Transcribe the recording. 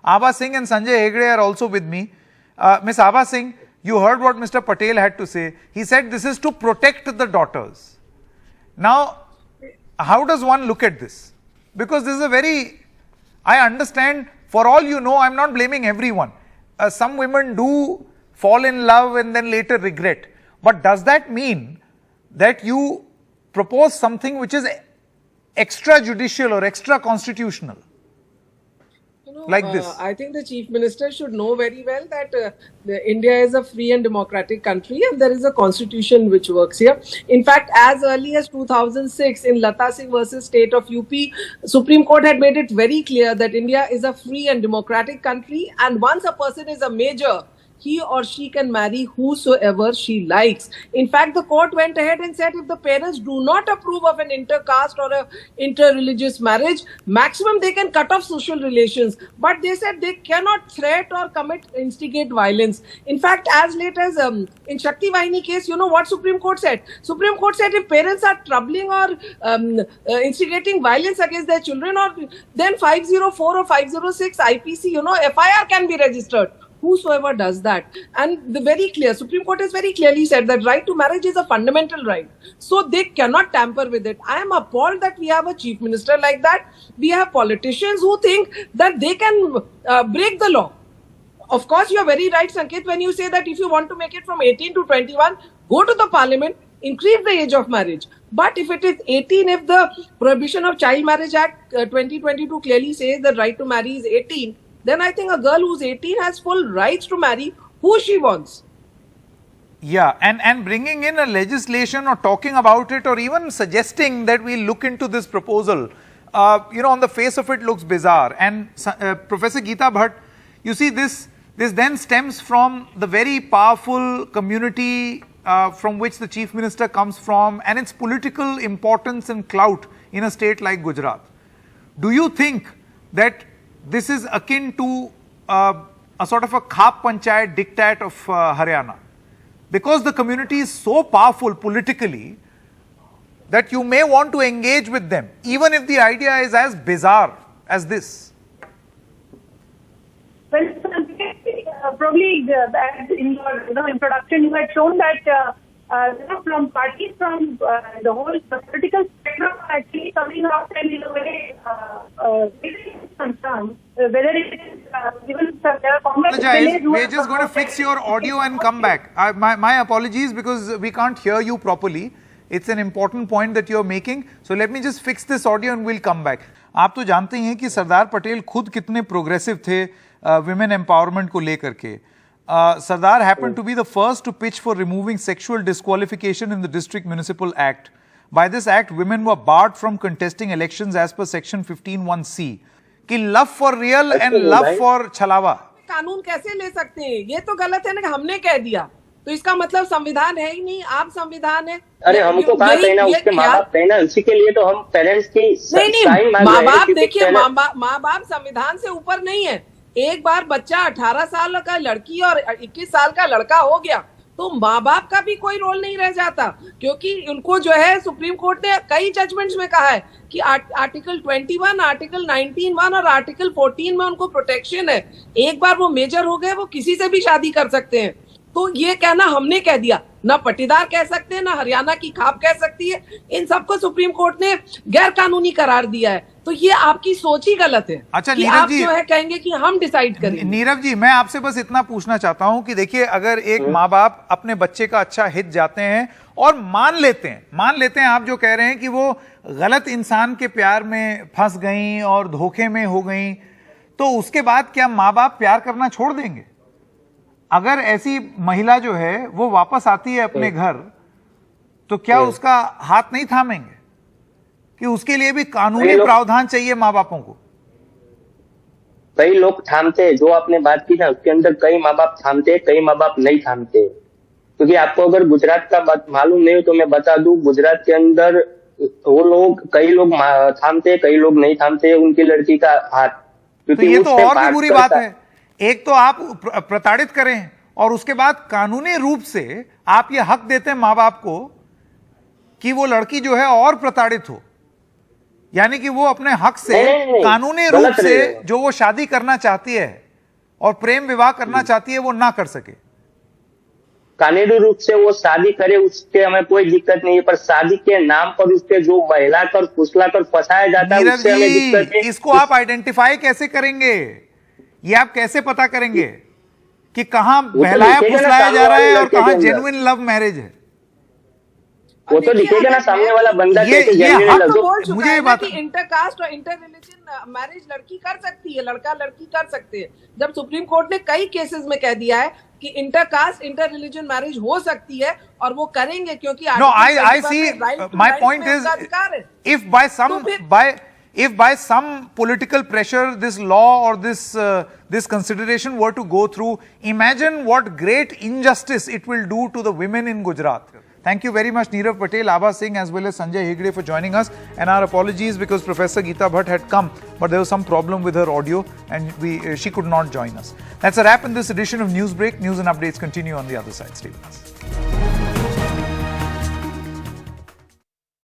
Abha Singh and Sanjay Hegde are also with me. Ms. Abha Singh, you heard what Mr. Patel had to say. He said this is to protect the daughters. Now, how does one look at this? Because this is a very, I understand, for all you know, I'm not blaming everyone. Some women do fall in love and then later regret. But does that mean that you propose something which is extrajudicial or extra constitutional? Like this? I think the Chief Minister should know very well that India is a free and democratic country and there is a constitution which works here. In fact, as early as 2006 in Lata Singh versus State of UP, Supreme Court had made it very clear that India is a free and democratic country, and once a person is a major, he or she can marry whosoever she likes. In fact, the court went ahead and said if the parents do not approve of an intercaste or a interreligious marriage, maximum they can cut off social relations. But they said they cannot threat or instigate violence. In fact, as late as in Shakti Vahini case, you know what Supreme Court said? Supreme Court said if parents are troubling or instigating violence against their children, or then 504 or 506 IPC, FIR can be registered. Whosoever does that. And the very clear, Supreme Court has very clearly said that right to marriage is a fundamental right. So they cannot tamper with it. I am appalled that we have a chief minister like that. We have politicians who think that they can break the law. Of course, you are very right, Sanket, when you say that if you want to make it from 18 to 21, go to the parliament, increase the age of marriage. But if it is 18, if the Prohibition of Child Marriage Act 2022 clearly says that right to marry is 18, then I think a girl who's 18 has full rights to marry who she wants. Yeah, and bringing in a legislation or talking about it or even suggesting that we look into this proposal, on the face of it looks bizarre. And Professor Geeta Bhatt, you see this then stems from the very powerful community from which the Chief Minister comes from and its political importance and clout in a state like Gujarat. Do you think that this is akin to a sort of a Khap Panchayat diktat of Haryana? Because the community is so powerful politically that you may want to engage with them, even if the idea is as bizarre as this. Well, probably in your introduction, you had shown that from parties from the whole political spectrum actually coming out and in a way concerned whether it is even we're just going to fix your audio and come back. My apologies because we can't hear you properly. It's an important point that you're making. So let me just fix this audio and we'll come back. आप तो जानते ही हैं कि सरदार पटेल खुद कितने progressive थे women empowerment को लेकर के. Sardar happened to be the first to pitch for removing sexual disqualification in the District Municipal Act. By this act, women were barred from contesting elections as per section 15(1)(c). कि love for real and love for छलावा. कानून कैसे ले सकते हैं? ये तो गलत है ना कि हमने कह दिया. तो इसका मतलब संविधान है ही नहीं, आप संविधान है. अरे हमको कहा कहना, उसके माँ बाप कहना, उसी के लिए तो हम पेरेंट्स की नहीं, माँ बाप देखिए, माँ बाप संविधान से ऊपर नहीं है. एक बार बच्चा 18 साल का लड़की और 21 साल का लड़का हो गया तो माँ बाप का भी कोई रोल नहीं रह जाता, क्योंकि उनको जो है सुप्रीम कोर्ट ने कई जजमेंट्स में कहा है कि आर्टिकल 21, आर्टिकल 19(1) और आर्टिकल 14 में उनको प्रोटेक्शन है. एक बार वो मेजर हो गए वो किसी से भी शादी कर सकते हैं. तो ये कहना हमने कह दिया, ना पटीदार कह सकते हैं, ना हरियाणा की खाप कह सकती है. इन सबको सुप्रीम कोर्ट ने गैर कानूनी करार दिया है. तो ये आपकी सोच ही गलत है. अच्छा कि नीरव आप जी, जो है कहेंगे कि हम डिसाइड करेंगे. नीरव जी, मैं आपसे बस इतना पूछना चाहता हूं कि देखिए, अगर एक माँ बाप अपने बच्चे का अच्छा हित जाते हैं और मान लेते हैं आप जो कह रहे हैं कि वो गलत इंसान के प्यार में फंस गई और धोखे में हो गई, तो उसके बाद क्या माँ बाप प्यार करना छोड़ देंगे? अगर ऐसी महिला जो है वो वापस आती है अपने घर, तो क्या उसका हाथ नहीं थामेंगे कि उसके लिए भी कानूनी प्रावधान चाहिए माँ बापों को? कई लोग थामते हैं, जो आपने बात की ना उसके अंदर कई माँ बाप थामते, कई माँ बाप नहीं थामते. क्योंकि आपको अगर गुजरात का बात मालूम नहीं हो तो मैं बता दूं, गुजरात के अंदर वो लोग, कई लोग थामते, कई लोग नहीं थामते उनकी लड़की का हाथ. तो ये तो और भी बुरी बात है. एक तो आप प्रताड़ित करें और उसके बाद कानूनी रूप से आप ये हक देते हैं माँ बाप को कि वो लड़की जो है और प्रताड़ित हो. यानी कि वो अपने हक से नहीं, कानूनी गलत रूप से रहेगा। जो वो शादी करना चाहती है और प्रेम विवाह करना चाहती है वो ना कर सके। कानूनी रूप से वो शादी करे, उसके हमें कोई दिक्कत नहीं है, पर शादी के नाम पर उसके जो महिला कर फुसला कर फंसाया जाता है, नीरव उससे हमें दिक्कत है। जी, इसको आप आइडेंटिफाई कैसे करेंगे? ये आप कैसे पता करेंगे कि कहां तो बहलाया दिखेगा ना फुसलाया सामने जा रहा है वाले और लड़के कहां के अंदर। जेन्युइन लव मैरिज है? वो तो दिखेगा ना सामने वाला बंदा ये कैसे ये genuine हक है, तो जो- बोल चुका मुझे है ये ना बात कि इंटरकास्ट और इंटर रिलीजन मैरिज लड़की कर सकती है, लड़का लड़की कर सकते हैं। जब सुप्रीम कोर्ट ने कई केसेस में कह दिया है कि इंटरकास्ट इंटर रिलीजन मैरिज हो सकती है और वो करेंगे क्योंकि No, I Article 21 see. में right to My life point में is, उनका अधिकार है। if by some political pressure this law or this consideration were to go through, imagine what great injustice it will do to the women in Gujarat. Thank you very much, Neerav Patel, Abha Singh, as well as Sanjay Hegde for joining us. And our apologies because Professor Geeta Bhatt had come, but there was some problem with her audio and she could not join us. That's a wrap in this edition of Newsbreak. News and updates continue on the other side. Stay with us.